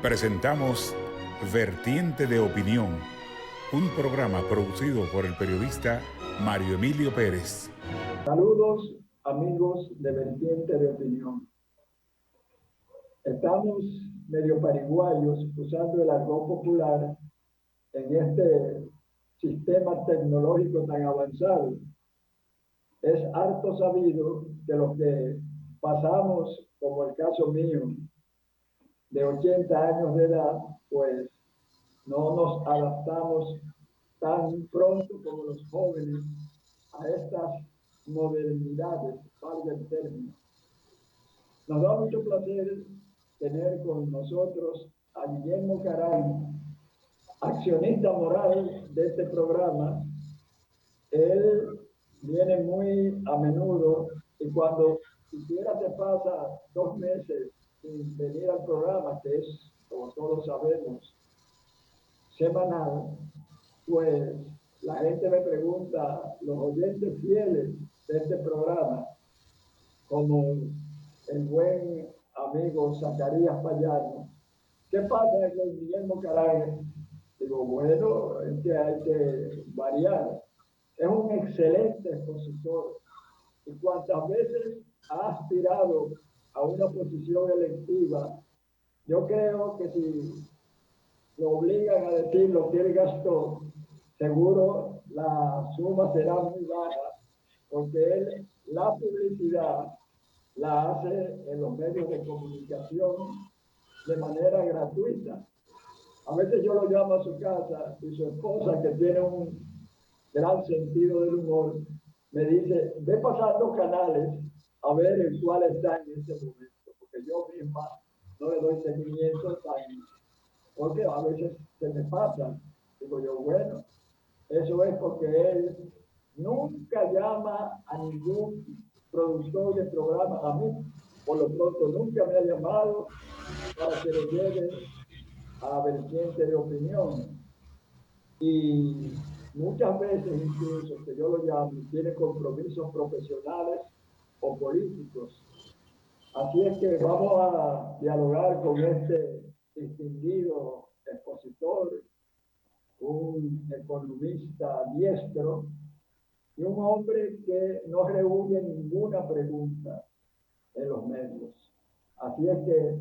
Presentamos Vertiente de Opinión, un programa producido por el periodista Mario Emilio Pérez. Saludos, amigos de Vertiente de Opinión. Estamos medio pariguayos usando el argot popular en este sistema tecnológico tan avanzado. Es harto sabido que los que pasamos, como el caso mío, de 80 años de edad, pues no nos adaptamos tan pronto como los jóvenes a estas modernidades, valga el término. Nos da mucho placer tener con nosotros a Guillermo Caray, accionista moral de este programa. Él viene muy a menudo y cuando siquiera se pasa 2 meses sin venir al programa, que es, como todos sabemos, semanal, pues la gente me pregunta, los oyentes fieles de este programa, como el buen amigo Zacarías Payano, ¿qué pasa con Guillermo Caray? Digo, bueno, es que hay que variar. Es un excelente expositor y cuantas veces ha aspirado a una posición electiva, yo creo que si lo obligan a decir lo que él gastó, seguro la suma será muy baja, porque él la publicidad la hace en los medios de comunicación de manera gratuita. A veces yo lo llamo a su casa y su esposa, que tiene un gran sentido del humor, me dice, ve pasando canales a ver el cuál está en este momento, porque yo misma no le doy seguimiento porque a veces se me pasa. Digo yo, bueno, eso es porque él nunca llama a ningún productor de programa, a mí, por lo pronto, nunca me ha llamado para que lo lleve a Vertiente de Opinión. Y muchas veces incluso que yo lo llamo, tiene compromisos profesionales o políticos. Así es que vamos a dialogar con este distinguido expositor, un economista diestro y un hombre que no rehuye ninguna pregunta en los medios. Así es que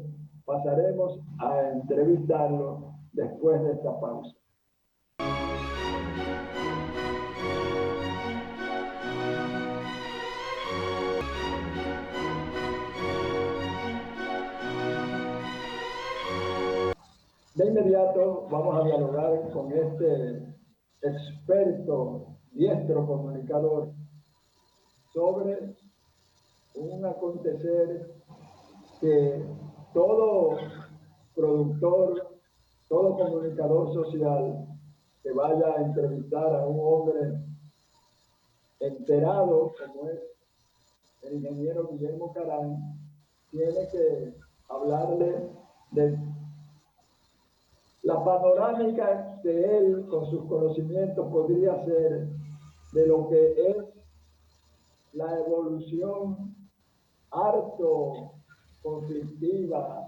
pasaremos a entrevistarlo después de esta pausa. De inmediato vamos a dialogar con este experto, diestro comunicador, sobre un acontecer que todo productor, todo comunicador social que vaya a entrevistar a un hombre enterado como es el ingeniero Guillermo Caray, tiene que hablarle de la panorámica que él con sus conocimientos podría hacer de lo que es la evolución harto conflictiva,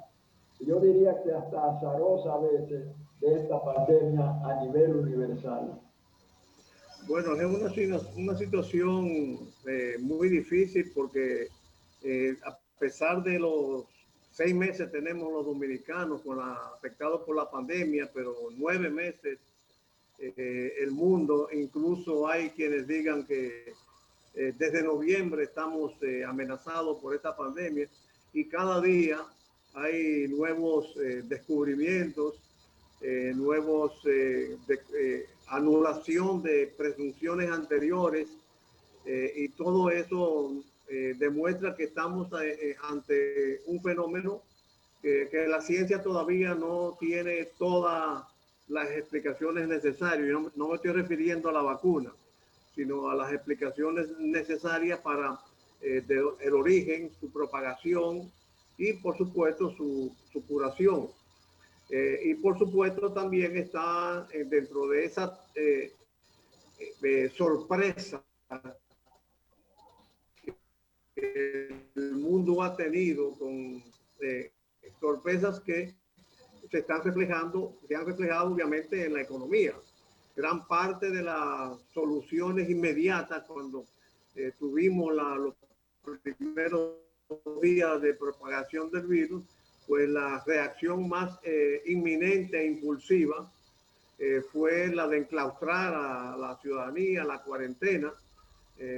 yo diría que hasta azarosa a veces, de esta pandemia a nivel universal. Bueno, es una situación muy difícil porque a pesar de los 6 meses tenemos los dominicanos afectados por la pandemia, pero 9 meses el mundo, incluso hay quienes digan que desde noviembre estamos amenazados por esta pandemia y cada día hay nuevos descubrimientos, nuevos anulación de presunciones anteriores y todo eso demuestra que estamos ante un fenómeno que la ciencia todavía no tiene todas las explicaciones necesarias. No me estoy refiriendo a la vacuna, sino a las explicaciones necesarias para el origen, su propagación y por supuesto su curación. Y por supuesto también está dentro de esa sorpresa que el mundo ha tenido con sorpresas que se han reflejado obviamente en la economía. Gran parte de las soluciones inmediatas cuando tuvimos los primeros días de propagación del virus, pues la reacción más inminente e impulsiva fue la de enclaustrar a la ciudadanía, la cuarentena.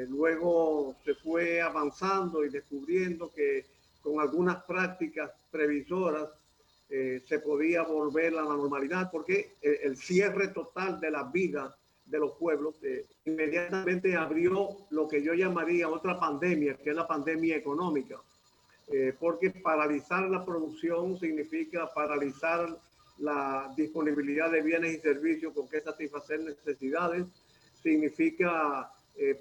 Luego se fue avanzando y descubriendo que con algunas prácticas previsoras se podía volver a la normalidad, porque el cierre total de la vida de los pueblos inmediatamente abrió lo que yo llamaría otra pandemia, que es la pandemia económica, porque paralizar la producción significa paralizar la disponibilidad de bienes y servicios con que satisfacer necesidades, significa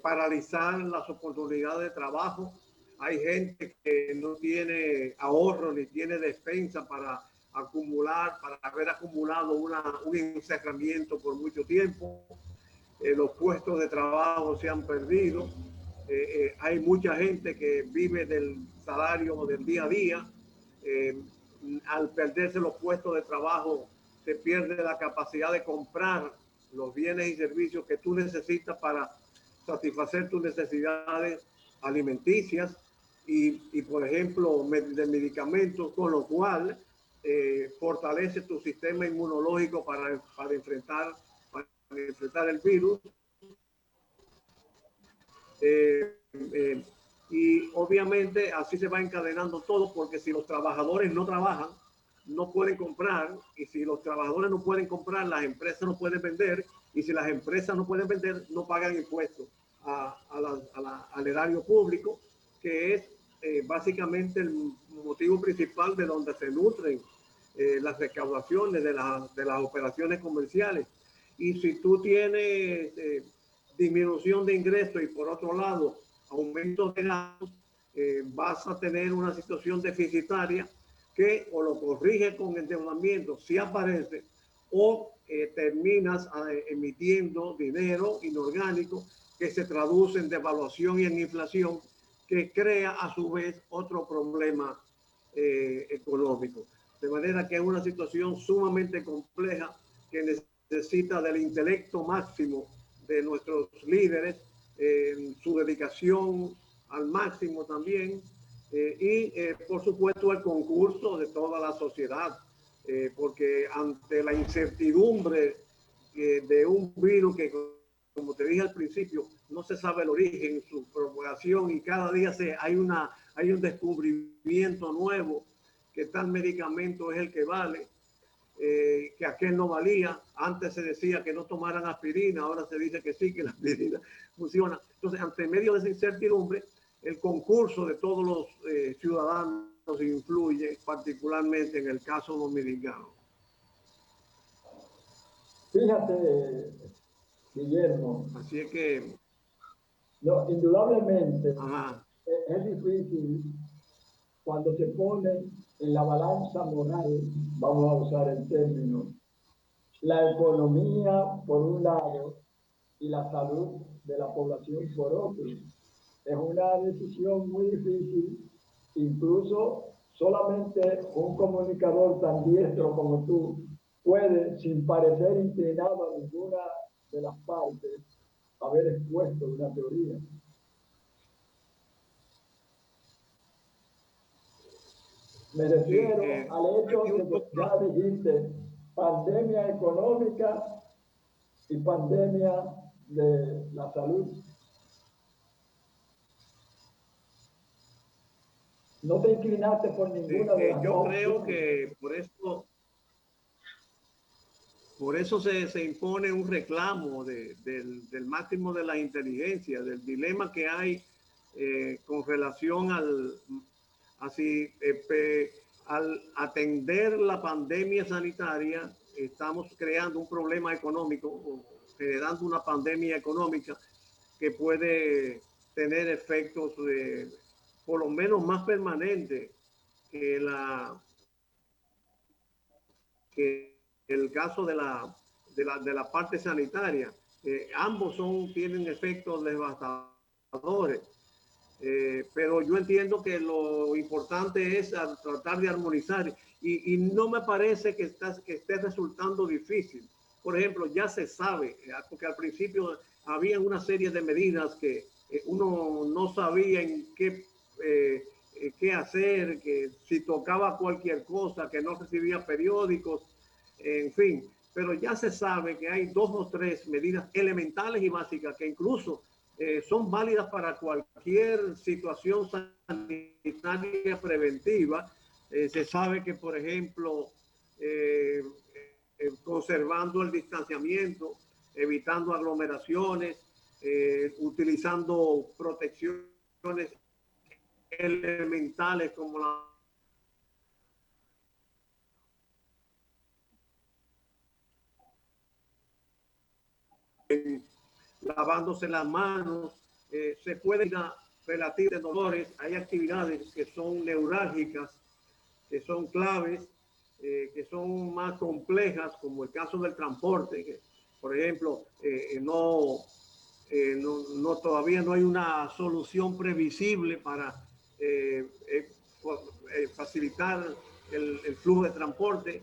paralizar las oportunidades de trabajo. Hay gente que no tiene ahorro ni tiene despensa para acumular, para haber acumulado un encerramiento por mucho tiempo. Los puestos de trabajo se han perdido. Hay mucha gente que vive del salario del día a día. Al perderse los puestos de trabajo, se pierde la capacidad de comprar los bienes y servicios que tú necesitas para satisfacer tus necesidades alimenticias y por ejemplo, de medicamentos, con lo cual fortalece tu sistema inmunológico para enfrentar el virus. Y obviamente así se va encadenando todo, porque si los trabajadores no trabajan, no pueden comprar, y si los trabajadores no pueden comprar, las empresas no pueden vender, y si las empresas no pueden vender, no pagan impuestos al erario público, que es básicamente el motivo principal de donde se nutren las recaudaciones de las operaciones comerciales. Y si tú tienes disminución de ingresos y por otro lado aumento de gastos, vas a tener una situación deficitaria que o lo corrige con endeudamiento si aparece, o terminas emitiendo dinero inorgánico que se traduce en devaluación y en inflación, que crea a su vez otro problema económico. De manera que es una situación sumamente compleja que necesita del intelecto máximo de nuestros líderes, su dedicación al máximo también, y por supuesto el concurso de toda la sociedad, porque ante la incertidumbre de un virus que, como te dije al principio, no se sabe el origen, su propagación, y cada día hay un descubrimiento nuevo, que tal medicamento es el que vale, que aquel no valía. Antes se decía que no tomaran aspirina, ahora se dice que sí, que la aspirina funciona. Entonces, ante medio de esa incertidumbre, el concurso de todos los ciudadanos influye, particularmente en el caso dominicano. Fíjate, Guillermo. Así es que... No, indudablemente Ajá. Es difícil cuando se pone en la balanza moral, vamos a usar el término, la economía por un lado y la salud de la población por otro. Es una decisión muy difícil, incluso solamente un comunicador tan diestro como tú puede, sin parecer inclinado a ninguna de las partes, haber expuesto una teoría. Me refiero al hecho de que ya dijiste pandemia económica y pandemia de la salud. No te inclinaste por ninguna de las yo dos creo opciones. que por eso se impone un reclamo del máximo de la inteligencia, del dilema que hay con relación al atender la pandemia sanitaria. Estamos creando un problema económico, generando una pandemia económica que puede tener efectos por lo menos más permanentes que el caso de la parte sanitaria. Ambos tienen efectos devastadores. Pero yo entiendo que lo importante es tratar de armonizar, y no me parece que esté resultando difícil. Por ejemplo, ya se sabe, porque al principio había una serie de medidas que uno no sabía en qué hacer, que si tocaba cualquier cosa, que no recibía periódicos, en fin. Pero ya se sabe que hay 2 o 3 medidas elementales y básicas que incluso son válidas para cualquier situación sanitaria preventiva. Se sabe que, por ejemplo, conservando el distanciamiento, evitando aglomeraciones, utilizando protecciones elementales como la lavándose las manos, se puede ir a relativos de dolores. Hay actividades que son neurálgicas, que son claves, que son más complejas, como el caso del transporte, que, por ejemplo, todavía no hay una solución previsible para facilitar el flujo de transporte.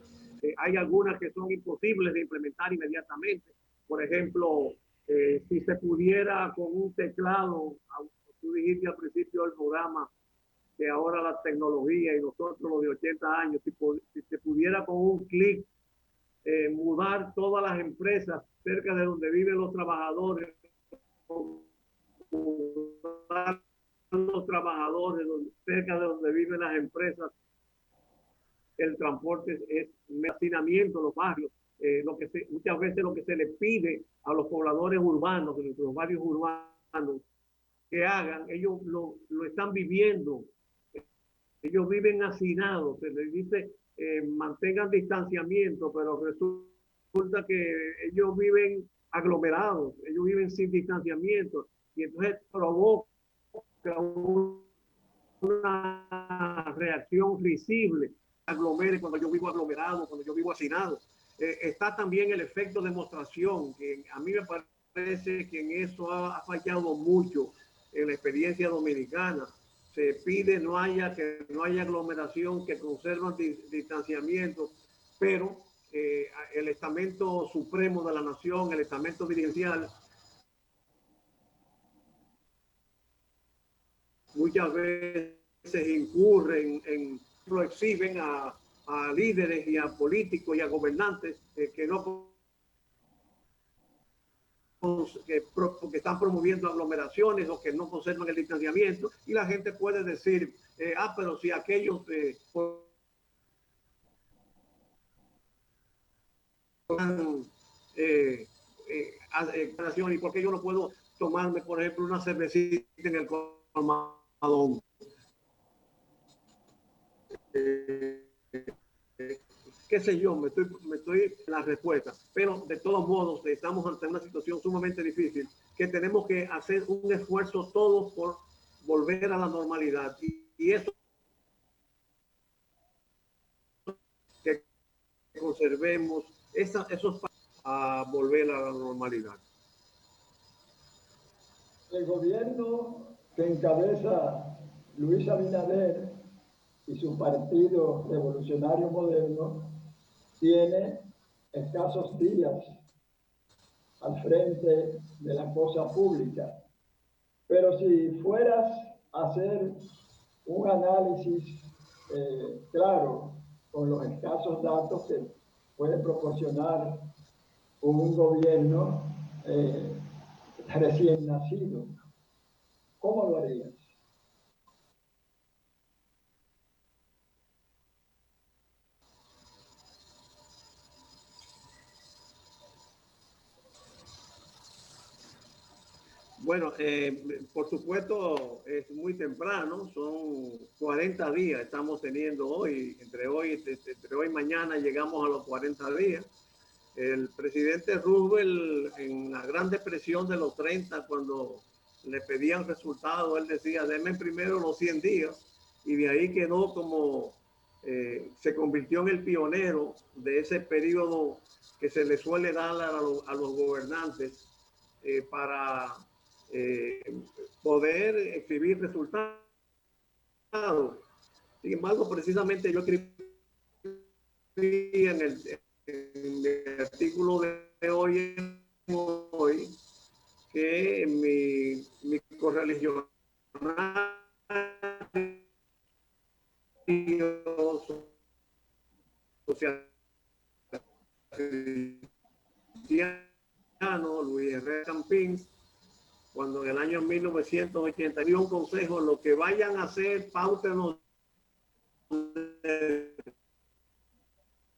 Hay algunas que son imposibles de implementar inmediatamente. Por ejemplo, si se pudiera con un teclado, tú dijiste al principio del programa que ahora la tecnología y nosotros los de 80 años, si se pudiera con un clic mudar todas las empresas cerca de donde viven los trabajadores, mudar los trabajadores cerca de donde viven las empresas, el transporte es un hacinamiento, los barrios. Muchas veces lo que se le pide a los pobladores urbanos, de nuestros barrios urbanos, que hagan, ellos lo están viviendo. Ellos viven hacinados, se les dice mantengan distanciamiento, pero resulta que ellos viven aglomerados, ellos viven sin distanciamiento, y entonces provoca una reacción visible. Aglomere cuando yo vivo aglomerado, cuando yo vivo hacinado. Está también el efecto de demostración, que a mí me parece que en eso ha fallado mucho en la experiencia dominicana. Se pide que no haya aglomeración, que conservan distanciamiento, pero el estamento supremo de la nación, el estamento dirigencial, muchas veces incurren lo exhiben a líderes y a políticos y a gobernantes porque están promoviendo aglomeraciones o que no conservan el distanciamiento, y la gente puede decir, pero si aquellos ¿y por qué yo no puedo tomarme, por ejemplo, una cervecita en el colmadón? Qué sé yo, me estoy en la respuesta, pero de todos modos estamos ante una situación sumamente difícil, que tenemos que hacer un esfuerzo todos por volver a la normalidad, y eso que conservemos esos a volver a la normalidad. El gobierno que encabeza Luis Abinader y su Partido Revolucionario Moderno tiene escasos días al frente de la cosa pública. Pero si fueras a hacer un análisis claro con los escasos datos que puede proporcionar un gobierno recién nacido, ¿cómo lo harías? Bueno, por supuesto es muy temprano, son 40 días estamos teniendo hoy, entre hoy y mañana llegamos a los 40 días. El presidente Roosevelt, en la Gran Depresión de los 30, cuando le pedían resultados, él decía, denme primero los 100 días, y de ahí quedó como, se convirtió en el pionero de ese periodo que se le suele dar a los gobernantes para poder escribir resultados. Sin embargo, precisamente yo escribí en el artículo de hoy, que mi correligionario social cristiano Luis Herrera Campins, cuando en el año 1980 dio un consejo: lo que vayan a hacer, páutenos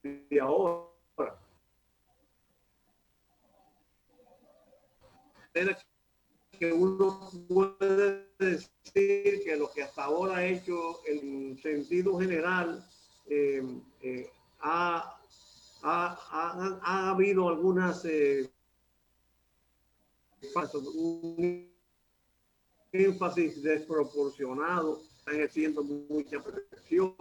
de ahora. Que uno puede decir que lo que hasta ahora ha hecho en sentido general, ha habido algunas un énfasis desproporcionado, están ejerciendo mucha presión,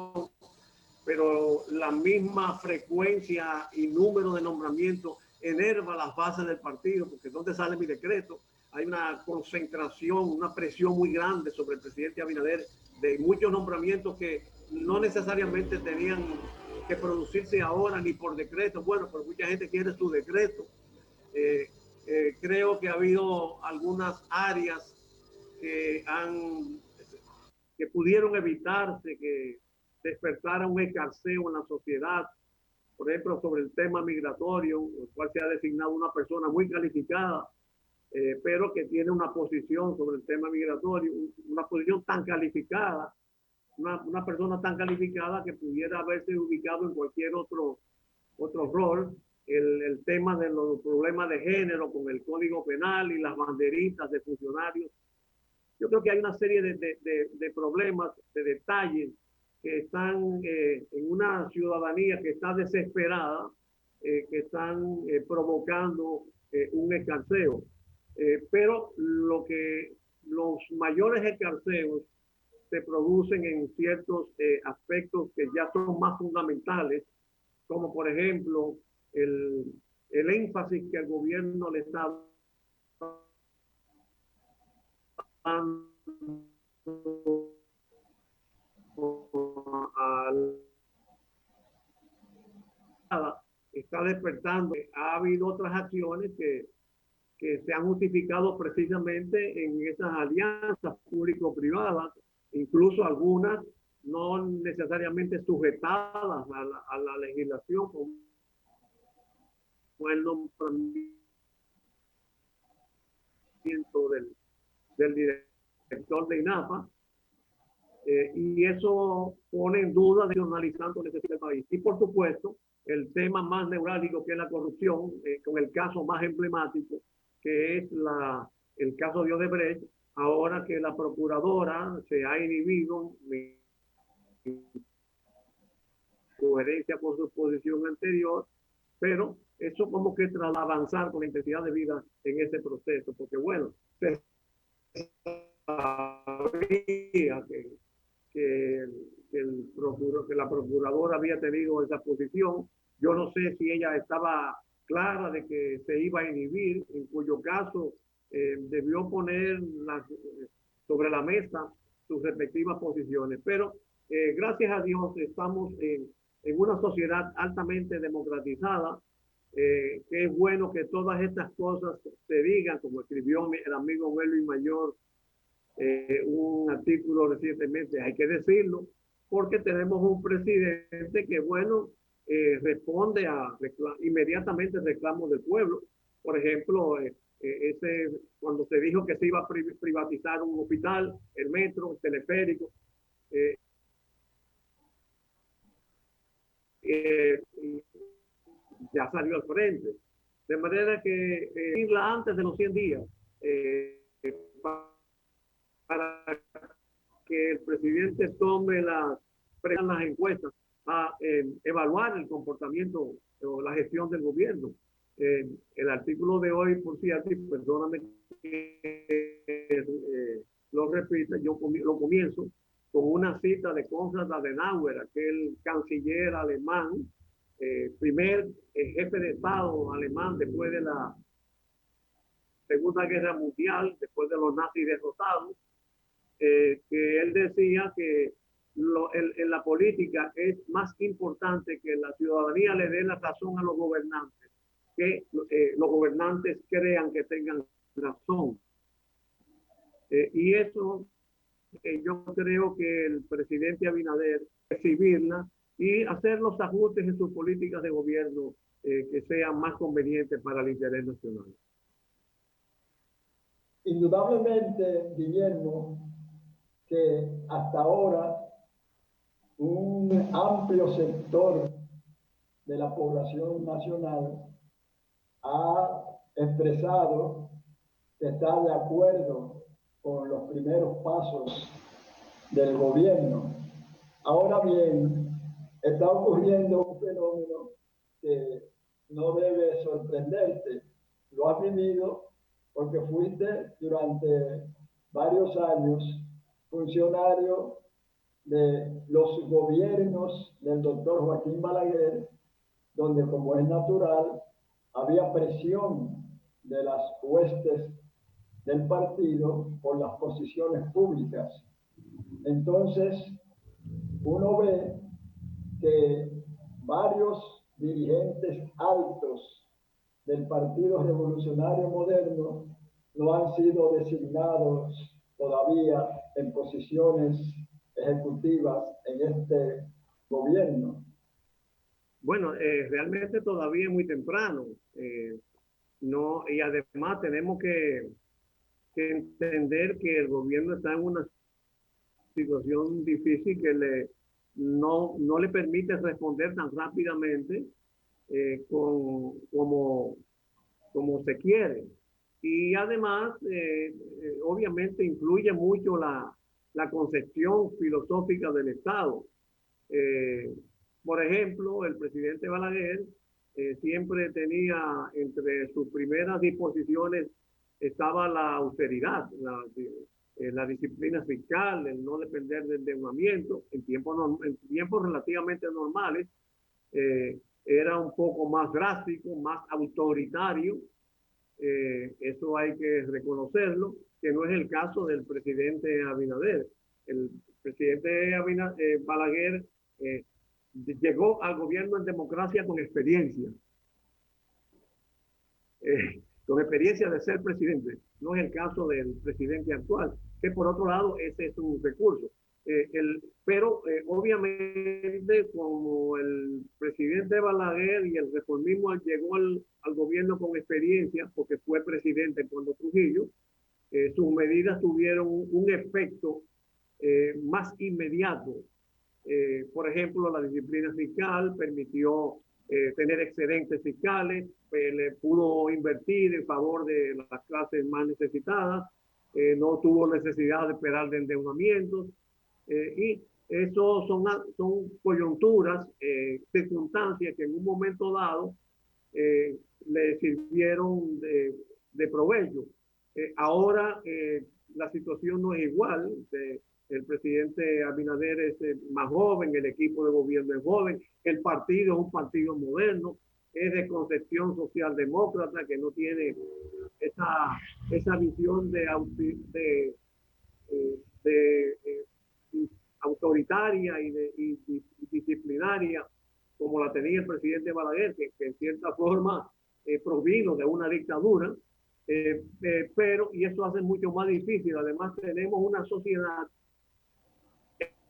pero la misma frecuencia y número de nombramientos enerva las bases del partido, porque ¿dónde sale mi decreto? Hay una concentración, una presión muy grande sobre el presidente Abinader de muchos nombramientos que no necesariamente tenían que producirse ahora ni por decreto. Bueno, pero mucha gente quiere su decreto. Creo que ha habido algunas áreas que pudieron evitarse, que despertara un escarceo en la sociedad. Por ejemplo, sobre el tema migratorio, el cual se ha designado una persona muy calificada, pero que tiene una posición sobre el tema migratorio, una posición tan calificada, una persona tan calificada que pudiera haberse ubicado en cualquier otro rol. El tema de los problemas de género con el Código Penal y las banderitas de funcionarios. Yo creo que hay una serie de problemas, de detalles que están en una ciudadanía que está desesperada, que están provocando un escarceo. Pero los mayores escarceos se producen en ciertos aspectos que ya son más fundamentales, como por ejemplo el énfasis que el gobierno le está dando está despertando. Ha habido otras acciones que se han justificado precisamente en esas alianzas público-privadas, incluso algunas no necesariamente sujetadas a la legislación, como el nombramiento del director de INAPA, y eso pone en duda nacionalizando el país. Y por supuesto, el tema más neurálgico, que es la corrupción, con el caso más emblemático, que es el caso de Odebrecht, ahora que la procuradora se ha inhibido en coherencia con su posición anterior, pero eso como que tras avanzar con la intensidad de vida en ese proceso, porque bueno, se sabía que la procuradora había tenido esa posición. Yo no sé si ella estaba clara de que se iba a inhibir, en cuyo caso debió poner sobre la mesa sus respectivas posiciones. Pero gracias a Dios estamos en una sociedad altamente democratizada, que es bueno que todas estas cosas se digan, como escribió el amigo Melvin Mayor, un artículo recientemente. Hay que decirlo porque tenemos un presidente que, bueno, responde inmediatamente reclamos del pueblo. Por ejemplo, cuando se dijo que se iba a privatizar un hospital, el metro, el teleférico, ya salió al frente. De manera que antes de los 100 días, para que el presidente tome las encuestas a evaluar el comportamiento o la gestión del gobierno. El artículo de hoy, por cierto, perdóname que lo repita, yo lo comienzo con una cita de Konrad Adenauer, aquel canciller alemán, primer jefe de Estado alemán después de la Segunda Guerra Mundial, después de los nazis derrotados, que él decía que en la política es más importante que la ciudadanía le dé la razón a los gobernantes, que los gobernantes crean que tengan razón. Y eso yo creo que el presidente Abinader recibirla y hacer los ajustes en sus políticas de gobierno que sean más convenientes para el interés nacional. Indudablemente, Guillermo, que hasta ahora un amplio sector de la población nacional ha expresado que está de acuerdo con los primeros pasos del gobierno. Ahora bien, está ocurriendo un fenómeno que no debe sorprenderte. Lo has vivido porque fuiste durante varios años funcionario de los gobiernos del doctor Joaquín Balaguer, donde, como es natural, había presión de las huestes del partido por las posiciones públicas. Entonces, uno ve que varios dirigentes altos del Partido Revolucionario Moderno no han sido designados todavía en posiciones ejecutivas en este gobierno. Bueno, realmente todavía es muy temprano. No, y además tenemos que entender que el gobierno está en una situación difícil que no le permite responder tan rápidamente como se quiere. Y además, obviamente, influye mucho la concepción filosófica del Estado. Por ejemplo, el presidente Balaguer siempre tenía entre sus primeras disposiciones estaba la austeridad, la disciplina fiscal, el no depender del endeudamiento en tiempos relativamente normales. Era un poco más drástico, más autoritario. Eso hay que reconocerlo, que no es el caso del presidente Abinader. El presidente Balaguer llegó al gobierno en democracia con experiencia de ser presidente. No es el caso del presidente actual, que por otro lado ese es un recurso. Pero obviamente como el presidente Balaguer y el reformismo llegó al gobierno con experiencia, porque fue presidente cuando Trujillo, sus medidas tuvieron un efecto más inmediato. Por ejemplo, la disciplina fiscal permitió tener excedentes fiscales, le pudo invertir en favor de las clases más necesitadas, no tuvo necesidad de esperar de endeudamientos, y eso son coyunturas, circunstancias que en un momento dado le sirvieron de provecho. Ahora la situación no es igual. El presidente Abinader es más joven, el equipo de gobierno es joven, el partido es un partido moderno, es de concepción socialdemócrata, que no tiene esa visión de autoritaria y disciplinaria como la tenía el presidente Balaguer, que en cierta forma provino de una dictadura, pero, y eso hace mucho más difícil. Además tenemos una sociedad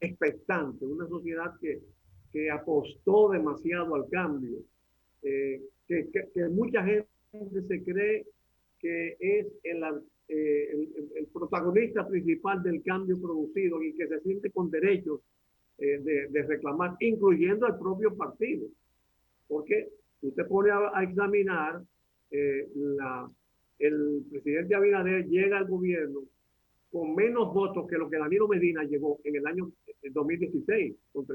expectante, una sociedad que apostó demasiado al cambio, que mucha gente se cree que es el protagonista principal del cambio producido y que se siente con derechos de reclamar, incluyendo al propio partido. Porque usted pone a examinar, el presidente Abinader llega al gobierno con menos votos que lo que Danilo Medina llegó en el año 2016, con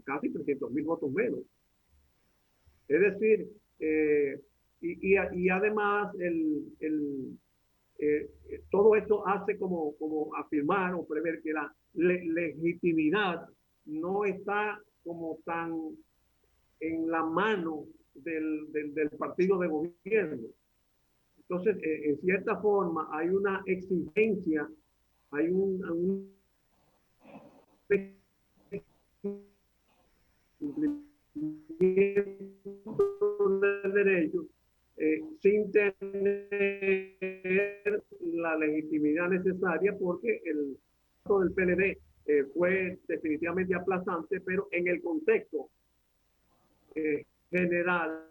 casi 300,000 votos menos. Es decir, y además todo esto hace como afirmar o prever que la legitimidad no está como tan en la mano del partido de gobierno. Entonces, en cierta forma, hay una exigencia, hay un cumplimiento de derechos sin tener la legitimidad necesaria, porque el caso del PLD fue definitivamente aplazante, pero en el contexto general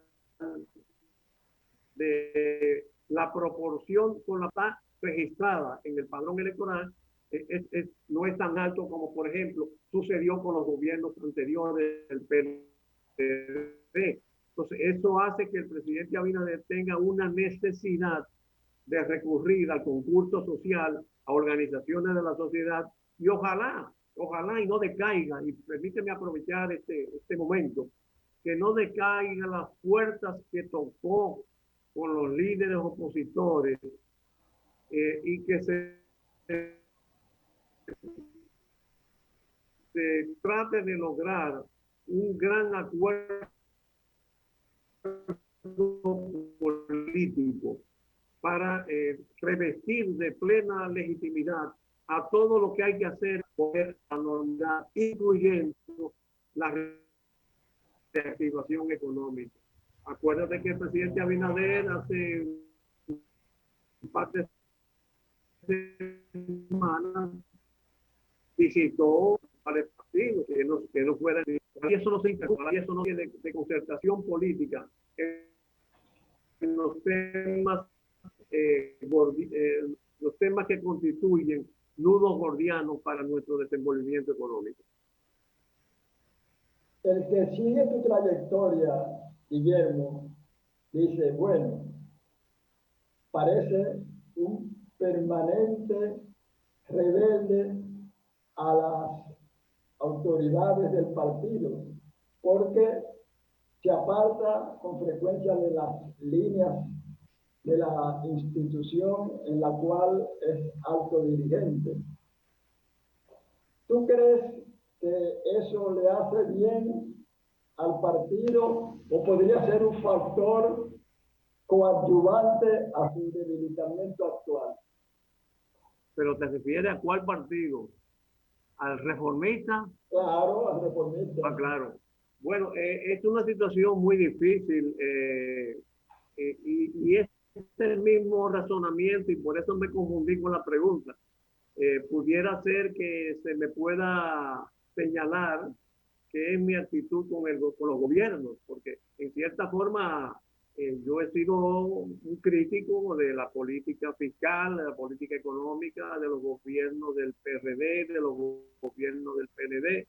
de la proporción con la paz registrada en el padrón electoral no es tan alto como, por ejemplo, sucedió con los gobiernos anteriores del PLD. Entonces, eso hace que el presidente Abinader tenga una necesidad de recurrir al concurso social, a organizaciones de la sociedad, y ojalá y no decaiga, y permíteme aprovechar este momento, que no decaiga las puertas que tocó con los líderes opositores y que se trate de lograr un gran acuerdo político para revestir de plena legitimidad a todo lo que hay que hacer por la normalidad, incluyendo la reactivación económica. Acuérdate que el presidente Abinader hace un par de semanas visitó al partido que no fuera, y eso no se interesa, y eso no tiene de concertación política en los temas los temas que constituyen nudos gordianos para nuestro desenvolvimiento económico. El que sigue tu trayectoria, Guillermo, dice, bueno, parece un permanente rebelde a las autoridades del partido, porque se aparta con frecuencia de las líneas de la institución en la cual es alto dirigente. ¿Tú crees que eso le hace bien al partido o podría ser un factor coadyuvante a su debilitamiento actual? ¿Pero te refieres a cuál partido? ¿Al reformista? Claro, al reformista. Ah, claro. Bueno, es una situación muy difícil y es el mismo razonamiento, y por eso me confundí con la pregunta. Pudiera ser que se me pueda señalar que es mi actitud con los gobiernos, porque en cierta forma yo he sido un crítico de la política fiscal, de la política económica, de los gobiernos del PRD, de los gobiernos del PND.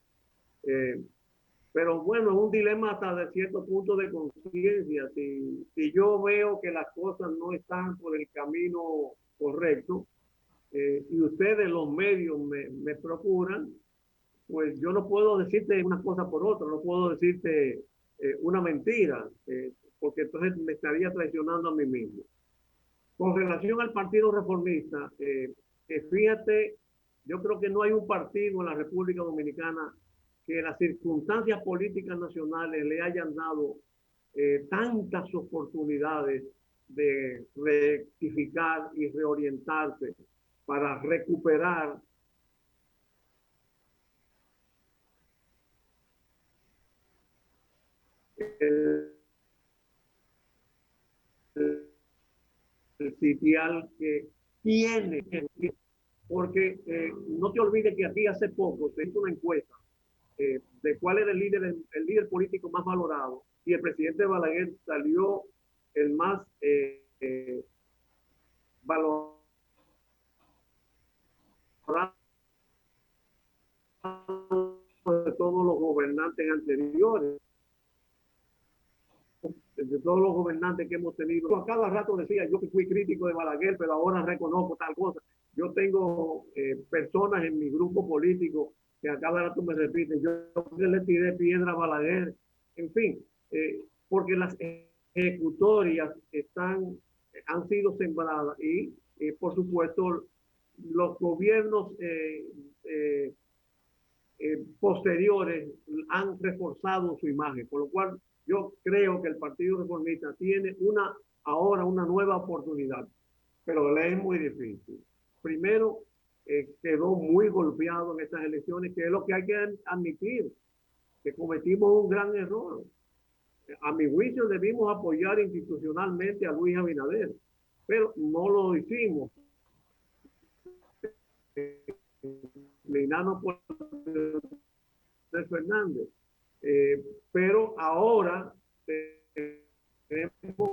Pero bueno, es un dilema hasta de cierto punto de conciencia. Si yo veo que las cosas no están por el camino correcto y ustedes, los medios, me procuran, pues yo no puedo decirte una cosa por otra, no puedo decirte una mentira, porque entonces me estaría traicionando a mí mismo. Con relación al Partido Reformista, fíjate, yo creo que no hay un partido en la República Dominicana que las circunstancias políticas nacionales le hayan dado tantas oportunidades de rectificar y reorientarse para recuperar el sitial que tiene, porque no te olvides que aquí hace poco se hizo una encuesta de cuál era el líder político más valorado, y el presidente Balaguer salió el más valorado de todos los gobernantes anteriores, de todos los gobernantes que hemos tenido. A cada rato decía yo que fui crítico de Balaguer, pero ahora reconozco tal cosa. Yo tengo personas en mi grupo político que a cada rato me repiten, yo le tiré piedra a Balaguer, en fin, porque las ejecutorias han sido sembradas y por supuesto los gobiernos posteriores han reforzado su imagen, por lo cual yo creo que el Partido Reformista tiene ahora una nueva oportunidad, pero le es muy difícil. Primero, quedó muy golpeado en estas elecciones, que es lo que hay que admitir. que cometimos un gran error. A mi juicio debimos apoyar institucionalmente a Luis Abinader, pero no lo hicimos. Leinano por Fernández. Pero ahora tenemos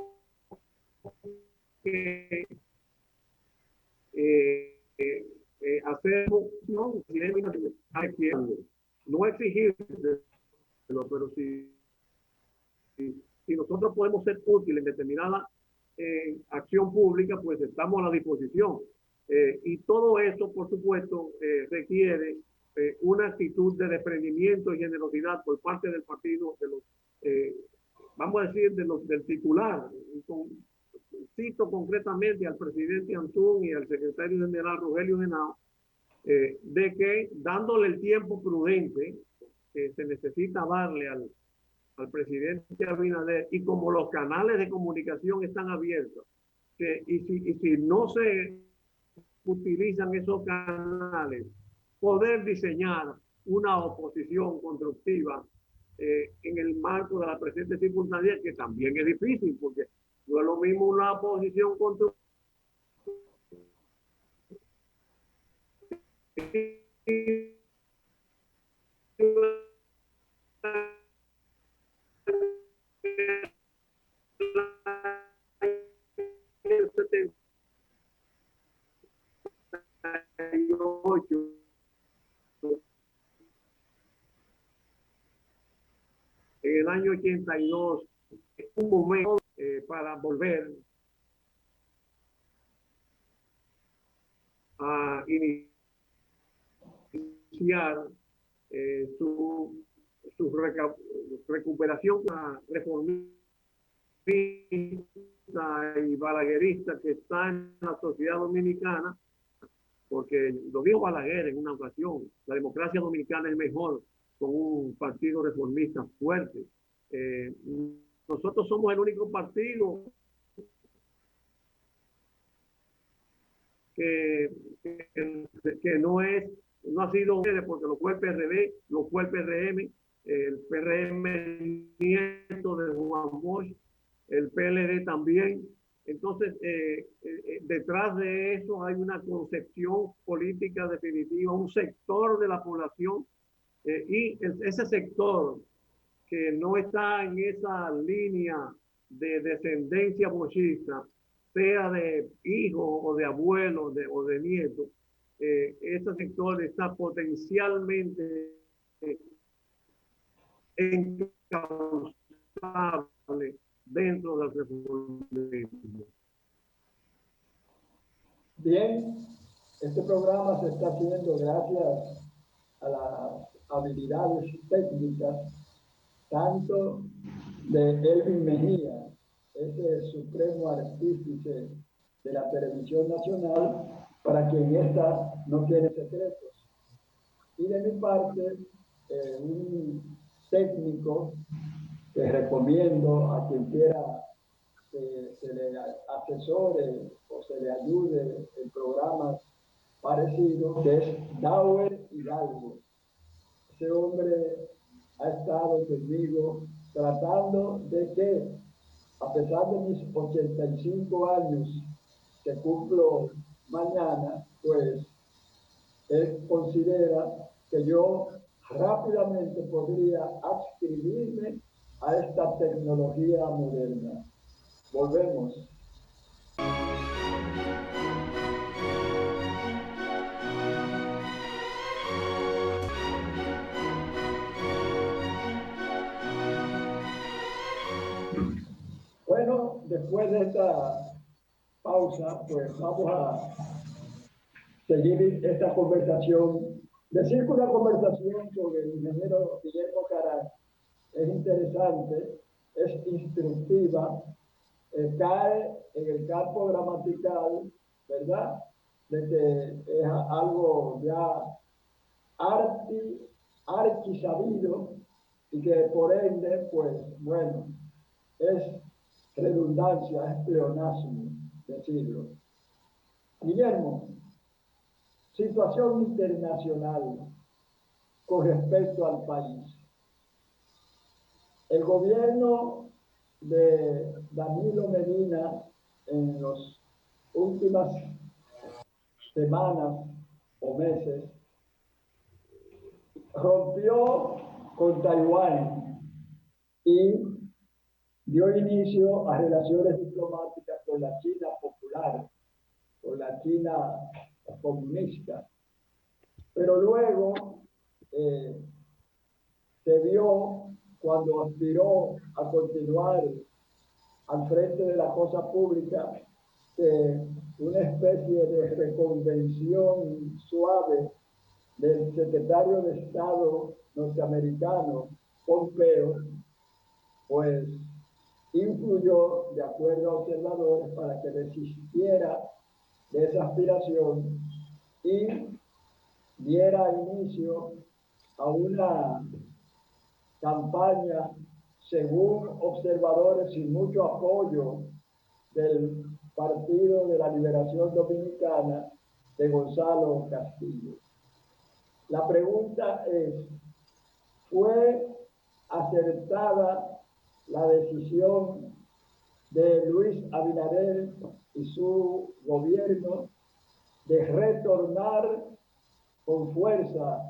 que hacer no exigirlo, pero si nosotros podemos ser útiles en determinada acción pública, pues estamos a la disposición. Y todo eso, por supuesto, requiere una actitud de desprendimiento y generosidad por parte del partido, de los, vamos a decir, del titular. Cito concretamente al presidente Antún y al secretario general Rogelio Henao, de que dándole el tiempo prudente que se necesita darle al presidente Abinader, y como los canales de comunicación están abiertos, y si no se utilizan esos canales, poder diseñar una oposición constructiva en el marco de la presente circunstancia, que también es difícil, porque no es lo mismo una oposición constructiva en el año 82, un momento para volver a iniciar su recuperación reformista y balaguerista que está en la sociedad dominicana, porque lo dijo Balaguer en una ocasión, la democracia dominicana es mejor con un partido reformista fuerte. Nosotros somos el único partido que no ha sido, porque lo fue el PRD, lo fue el PRM, el PRM nieto de Juan Bosch, el PLD también. Entonces, detrás de eso hay una concepción política definitiva, un sector de la población, y ese sector que no está en esa línea de descendencia bochista, sea de hijo o de abuelo o de nieto, ese sector está potencialmente encauzable dentro del republicanismo. Bien, este programa se está haciendo gracias a las habilidades técnicas tanto de Elvin Mejía, ese supremo artífice de la televisión nacional, para quien esta no tiene secretos, y de mi parte un técnico que recomiendo a quien quiera que se le asesore o se le ayude en programas parecidos, que es Dauer Hidalgo. Ese hombre ha estado conmigo tratando de que, a pesar de mis 85 años que cumplo mañana, pues él considera que yo rápidamente podría adscribirme a esta tecnología moderna. Volvemos. Bueno, después de esta pausa, pues vamos a seguir esta conversación. Decir que una conversación sobre el ingeniero Guillermo Caram es interesante, es instructiva, cae en el campo gramatical, ¿verdad? De que es algo ya archisabido y que por ende, pues bueno, es redundancia, es pleonasmo decirlo. Guillermo, situación internacional con respecto al país. El gobierno de Danilo Medina en las últimas semanas o meses rompió con Taiwán y dio inicio a relaciones diplomáticas con la China popular, con la China comunista. Pero luego se vio, cuando aspiró a continuar al frente de la cosa pública, una especie de reconvención suave del secretario de Estado norteamericano, Pompeo, pues influyó, de acuerdo a observadores, para que desistiera de esa aspiración y diera inicio a una campaña, según observadores, sin mucho apoyo del Partido de la Liberación Dominicana de Gonzalo Castillo. La pregunta es, ¿fue acertada la decisión de Luis Abinader y su gobierno de retornar con fuerza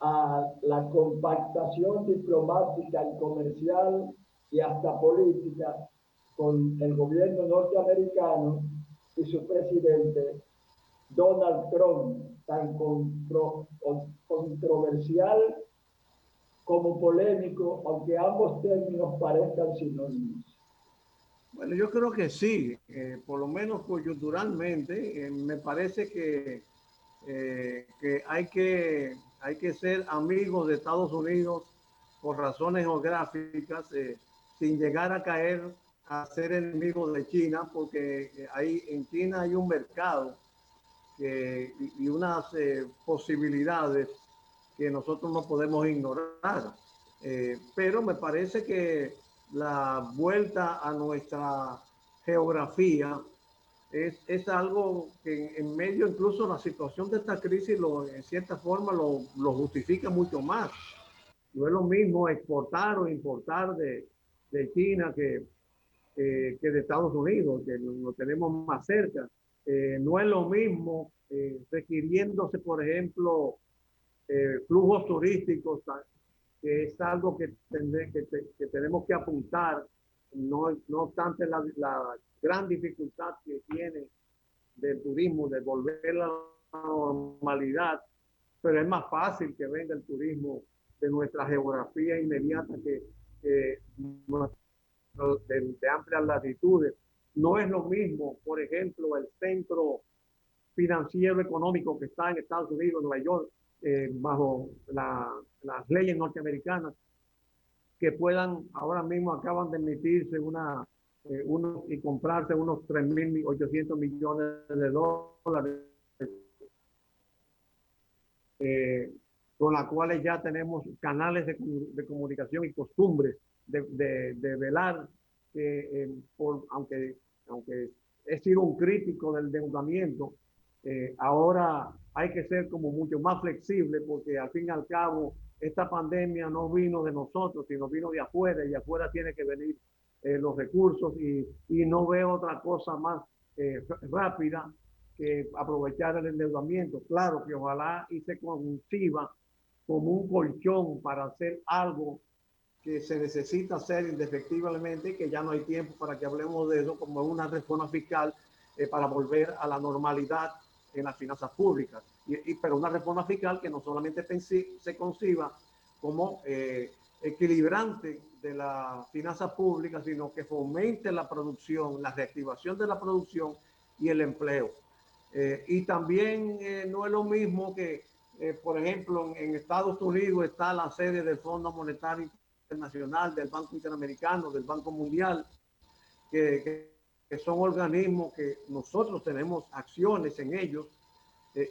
a la compactación diplomática y comercial y hasta política con el gobierno norteamericano y su presidente Donald Trump, tan controversial como polémico, aunque ambos términos parezcan sinónimos? Bueno, yo creo que sí, por lo menos coyunturalmente, me parece que hay que ser amigos de Estados Unidos por razones geográficas, sin llegar a caer a ser enemigos de China, porque en China hay un mercado y unas posibilidades que nosotros no podemos ignorar. Pero me parece que la vuelta a nuestra geografía es algo que en medio incluso la situación de esta crisis en cierta forma lo justifica mucho más. No es lo mismo exportar o importar de China que de Estados Unidos, que lo tenemos más cerca. No es lo mismo requiriéndose, por ejemplo, flujos turísticos, que es algo que tenemos que apuntar, no obstante la gran dificultad que tiene del turismo, de volver a la normalidad, pero es más fácil que venga el turismo de nuestra geografía inmediata que de amplias latitudes. No es lo mismo, por ejemplo, el centro financiero económico que está en Estados Unidos, Nueva York, bajo las leyes norteamericanas, que puedan, ahora mismo acaban de emitirse y comprarse unos 3.800 millones de dólares, con las cuales ya tenemos canales de comunicación y costumbres de velar, aunque he sido un crítico del endeudamiento, ahora hay que ser como mucho más flexible, porque al fin y al cabo esta pandemia no vino de nosotros, sino vino de afuera, y de afuera tiene que venir los recursos, y no veo otra cosa más rápida que aprovechar el endeudamiento. Claro que ojalá y se conciba como un colchón para hacer algo que se necesita hacer indefectiblemente y que ya no hay tiempo para que hablemos de eso, como una reforma fiscal para volver a la normalidad en las finanzas públicas. Pero una reforma fiscal que no solamente se conciba como equilibrante de las finanzas públicas, sino que fomente la producción, la reactivación de la producción y el empleo. Y también no es lo mismo que, por ejemplo, en Estados Unidos está la sede del Fondo Monetario Internacional, del Banco Interamericano, del Banco Mundial, que son organismos que nosotros tenemos acciones en ellos,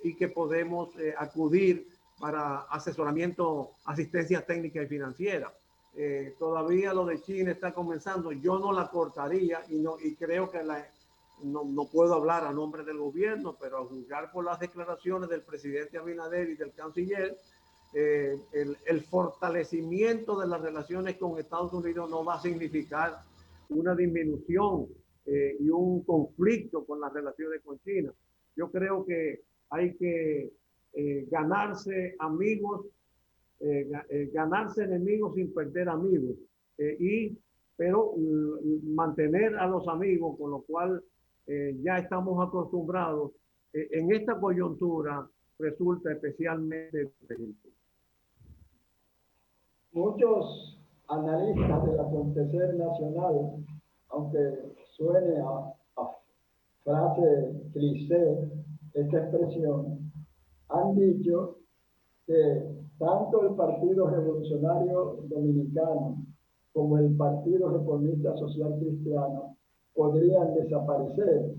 y que podemos acudir para asesoramiento, asistencia técnica y financiera. Todavía lo de China está comenzando. Yo no la cortaría, y creo que no puedo hablar a nombre del gobierno, pero a juzgar por las declaraciones del presidente Abinader y del canciller, el fortalecimiento de las relaciones con Estados Unidos no va a significar una disminución y un conflicto con las relaciones con China. Yo creo que hay que ganarse amigos, ganarse enemigos sin perder amigos, pero mantener a los amigos, con lo cual ya estamos acostumbrados, en esta coyuntura resulta especialmente difícil. Muchos analistas del acontecer nacional, aunque suene a frase cliché esta expresión, han dicho que tanto el Partido Revolucionario Dominicano como el Partido Reformista Social Cristiano podrían desaparecer.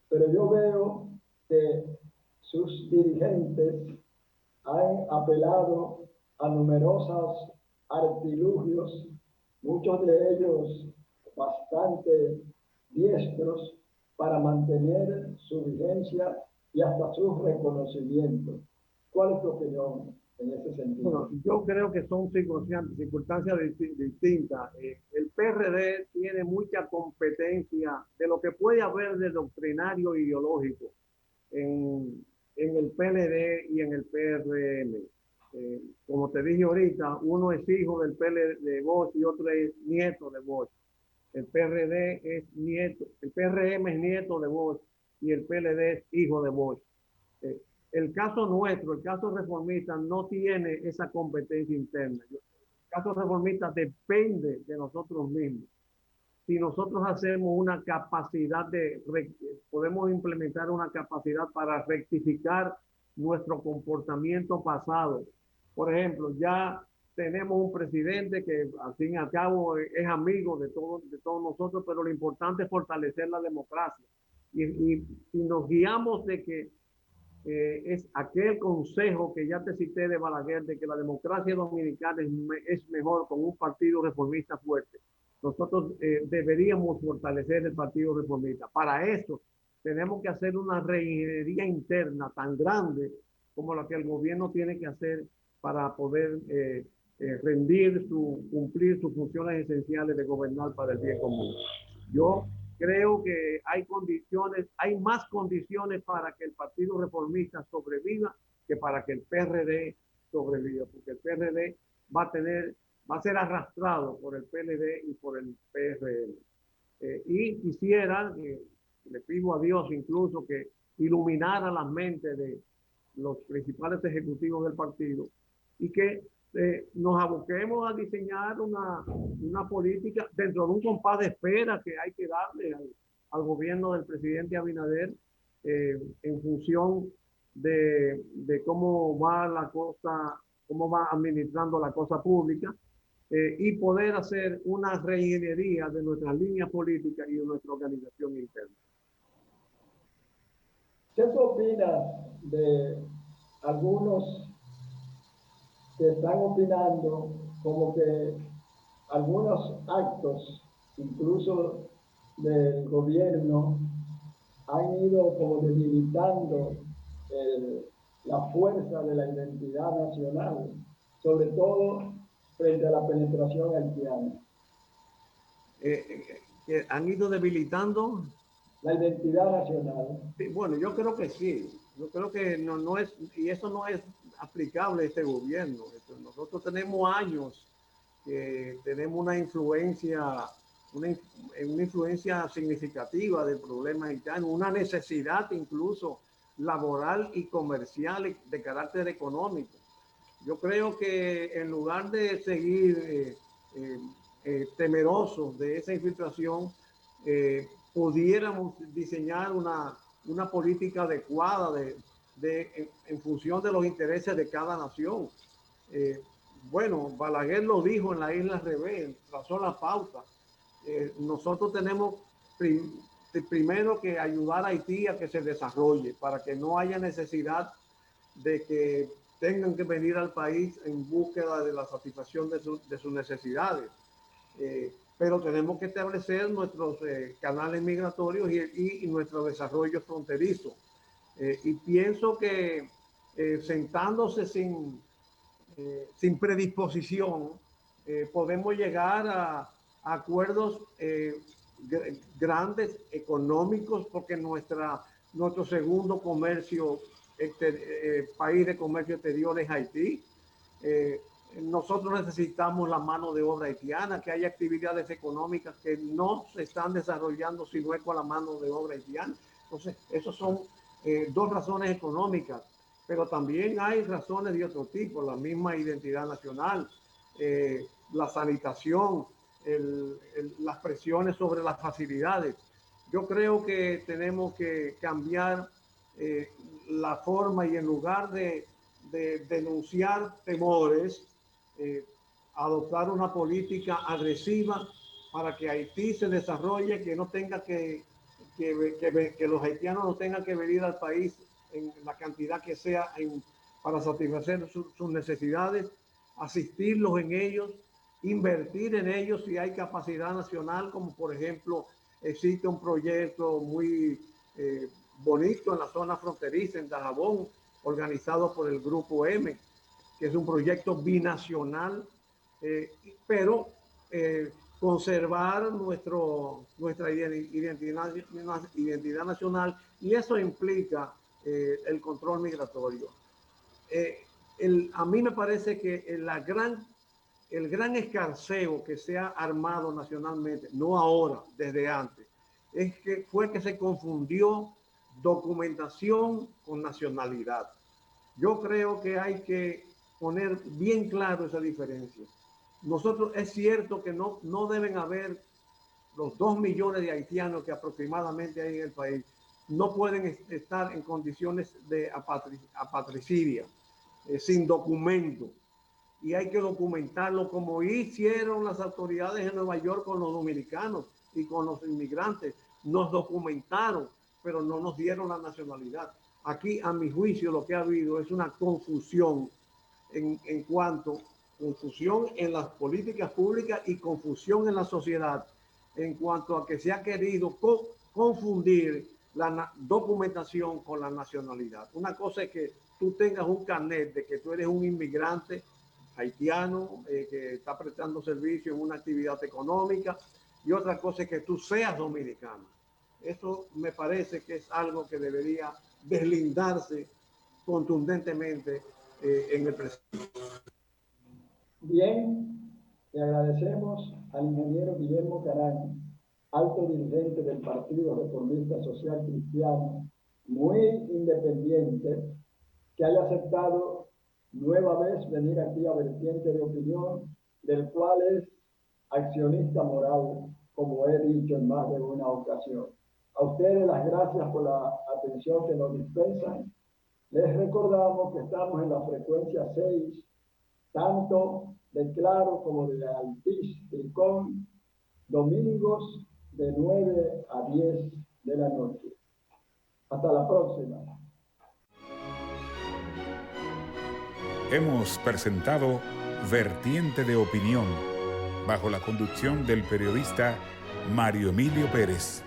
Pero yo veo que sus dirigentes han apelado a numerosos artilugios, muchos de ellos bastante diestros, para mantener su vigencia y hasta su reconocimiento. ¿Cuál es tu opinión en ese sentido? Bueno, yo creo que son circunstancias distintas. El PRD tiene mucha competencia de lo que puede haber de doctrinario ideológico en el PLD y en el PRM. Como te dije ahorita, uno es hijo del PLD de Bosch y otro es nieto de Bosch. El PRD es nieto, el PRM es nieto de Bosch y el PLD es hijo de Bosch. El caso nuestro, el caso reformista, no tiene esa competencia interna. El caso reformista depende de nosotros mismos. Si nosotros hacemos una capacidad podemos implementar una capacidad para rectificar nuestro comportamiento pasado. Por ejemplo, ya tenemos un presidente que al fin y al cabo es amigo de todos nosotros, pero lo importante es fortalecer la democracia. Y si nos guiamos de que es aquel consejo que ya te cité de Balaguer, de que la democracia dominicana es mejor con un partido reformista fuerte. Nosotros deberíamos fortalecer el partido reformista. Para eso tenemos que hacer una reingeniería interna tan grande como la que el gobierno tiene que hacer para poder cumplir sus funciones esenciales de gobernar para el bien común. Yo creo que hay más condiciones para que el Partido Reformista sobreviva que para que el PRD sobreviva, porque el PRD va a ser arrastrado por el PLD y por el PRM. Y quisiera, le pido a Dios incluso que iluminara las mentes de los principales ejecutivos del partido y que nos aboquemos a diseñar una política dentro de un compás de espera que hay que darle al gobierno del presidente Abinader en función de cómo va la cosa, cómo va administrando la cosa pública y poder hacer una reingeniería de nuestras líneas políticas y de nuestra organización interna. ¿Qué tú opinas de algunos que están opinando como que algunos actos, incluso del gobierno, han ido como debilitando la fuerza de la identidad nacional, sobre todo frente a la penetración haitiana? Que han ido debilitando la identidad nacional. Sí, bueno, yo creo que sí. Yo creo que no es, y eso no es aplicable a este gobierno. Nosotros tenemos años que tenemos una influencia significativa del problema haitiano, una necesidad incluso laboral y comercial de carácter económico. Yo creo que en lugar de seguir temerosos de esa infiltración, pudiéramos diseñar una política adecuada en función de los intereses de cada nación. Bueno, Balaguer lo dijo en la isla Rebé, trazó la pauta. Nosotros tenemos primero que ayudar a Haití a que se desarrolle para que no haya necesidad de que tengan que venir al país en búsqueda de la satisfacción de sus necesidades. Pero tenemos que establecer nuestros canales migratorios y nuestro desarrollo fronterizo. Y pienso que sentándose sin predisposición, podemos llegar a acuerdos grandes económicos, porque nuestro segundo país de comercio exterior es Haití. Nosotros necesitamos la mano de obra haitiana, que hay actividades económicas que no se están desarrollando si no es con la mano de obra haitiana. Entonces, esas son dos razones económicas, pero también hay razones de otro tipo, la misma identidad nacional, la sanitación, las presiones sobre las facilidades. Yo creo que tenemos que cambiar la forma, y en lugar de denunciar temores, adoptar una política agresiva para que Haití se desarrolle, que no tenga que los haitianos no tengan que venir al país en la cantidad que sea para satisfacer sus necesidades, asistirlos en ellos, invertir en ellos si hay capacidad nacional, como por ejemplo existe un proyecto muy bonito en la zona fronteriza, en Dajabón, organizado por el Grupo M, que es un proyecto binacional, pero conservar nuestra identidad nacional, y eso implica el control migratorio. A mí me parece que el gran escarceo que se ha armado nacionalmente, no ahora, desde antes, fue que se confundió documentación con nacionalidad. Yo creo que hay que poner bien claro esa diferencia. Nosotros, es cierto que no deben haber los 2 millones de haitianos que aproximadamente hay en el país, no pueden estar en condiciones de apatricidia, sin documento. Y hay que documentarlo, como hicieron las autoridades en Nueva York con los dominicanos y con los inmigrantes. Nos documentaron, pero no nos dieron la nacionalidad. Aquí, a mi juicio, lo que ha habido es una confusión confusión en las políticas públicas y confusión en la sociedad, en cuanto a que se ha querido confundir la documentación con la nacionalidad. Una cosa es que tú tengas un carnet de que tú eres un inmigrante haitiano que está prestando servicio en una actividad económica, y otra cosa es que tú seas dominicano. Eso me parece que es algo que debería deslindarse contundentemente en el presente. Bien, le agradecemos al ingeniero Guillermo Caranha, alto dirigente del Partido Reformista Social Cristiano, muy independiente, que haya aceptado nueva vez venir aquí a Vertiente de Opinión, del cual es accionista moral, como he dicho en más de una ocasión. A ustedes las gracias por la atención que nos dispensan. Les recordamos que estamos en la frecuencia 6, tanto de Claro como de Altiz Tricón, domingos de 9 a 10 de la noche. Hasta la próxima. Hemos presentado Vertiente de Opinión, bajo la conducción del periodista Mario Emilio Pérez.